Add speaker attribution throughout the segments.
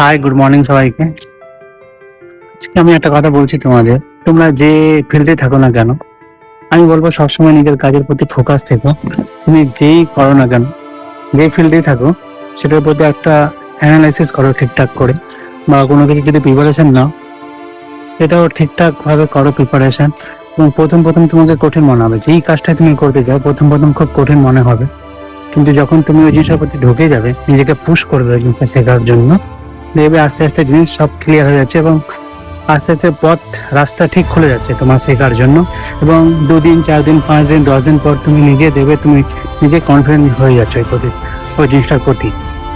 Speaker 1: High, good morning সবাইকে। আজকে আমি একটা কথা বলছি তোমাদের, তোমরা যে ফিল্ডে থাকো না কেন, আমি বলবো সবসময় নিজের কাজের প্রতি ফোকাস থেকো। তুমি যেই করো না কেন, যে ফিল্ডেই থাকো, সেটার প্রতি একটা অ্যানালাইসিস করো ঠিকঠাক করে, বা কোনো কিছু যদি প্রিপারেশন নাও সেটাও ঠিকঠাক ভাবে করো প্রিপারেশন। এবং প্রথম প্রথম তোমাকে কঠিন মনে হবে, যেই কাজটা তুমি করতে চাও প্রথম প্রথম খুব কঠিন মনে হবে, কিন্তু যখন তুমি ওই জিনিসের প্রতি ঢুকে যাবে, নিজেকে পুশ করবে ওই জিনিসটা শেখার জন্য, দেখবে আস্তে আস্তে জিনিস সব ক্লিয়ার হয়ে যাচ্ছে এবং আস্তে আস্তে রাস্তা ঠিক খুলে যাচ্ছে তোমার শেখার জন্য। এবং 2 দিন 4 দিন 5 দিন 10 দিন পর তুমি নিজে দেবে, তুমি নিজে কনফিডেন্ট হয়ে যাচ্ছ ওই জিনিসটার প্রতি।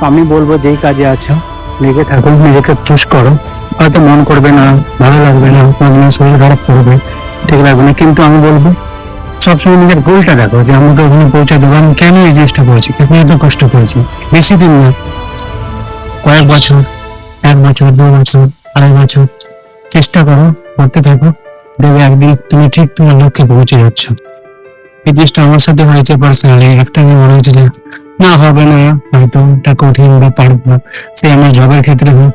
Speaker 1: আমি বলবো যেই কাজে আছো লেগে থাকো, নিজেকে পুশ করো। হয়তো মন করবে না, ভালো লাগবে না, কোনোদিন শরীর খারাপ করবে, ঠিক লাগবে না, কিন্তু আমি বলবো সবসময় নিজের গোলটা দেখো যে আমাকে ওখানে পৌঁছে দেবো। আমি কেন এই জিনিসটা করেছি, কেন এত কষ্ট করেছি, বেশি দিন না, কয়েক বছর, 1 বছর 2 বছর 2.5 বছর চেষ্টা করো, করতে থাকো, দেখবে একদিন তুমি ঠিক তোমার লক্ষ্যে পৌঁছে যাচ্ছ। এই জিনিসটা আমার সাথে হয়েছে পার্সোনালি। একটা আমি মনে হচ্ছে যে না, হবে না, হয়তো এটা কঠিন বা পারবো না, সে আমার জবের ক্ষেত্রে হোক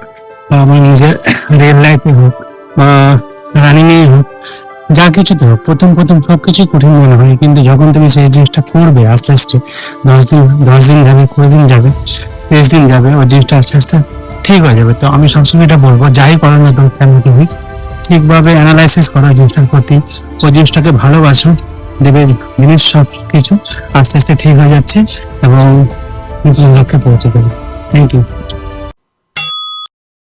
Speaker 1: বা আমার নিজের রিয়েল লাইফে হোক বা রানিং এ হোক, যা কিছুতে হোক, প্রথম প্রথম সবকিছু কঠিন মনে হয়, কিন্তু যখন তুমি সেই জিনিসটা করবে আস্তে আস্তে 10 দিন যাবে, 20 দিন যাবে, 30 দিন যাবে, ওই জিনিসটা আস্তে আস্তে ঠিক হয়ে যাবে। তো আমি সবসময় এটা বলবো, যাই করো না কেন তুমি ঠিকভাবে অ্যানালাইসিস করো জিনিসটার প্রতি, ওই জিনিসটাকে ভালোবাসো, দেবে জিনিস সব কিছু আস্তে আস্তে ঠিক হয়ে যাচ্ছে এবং নিজের লক্ষ্যে পৌঁছে দেবে। Thank you.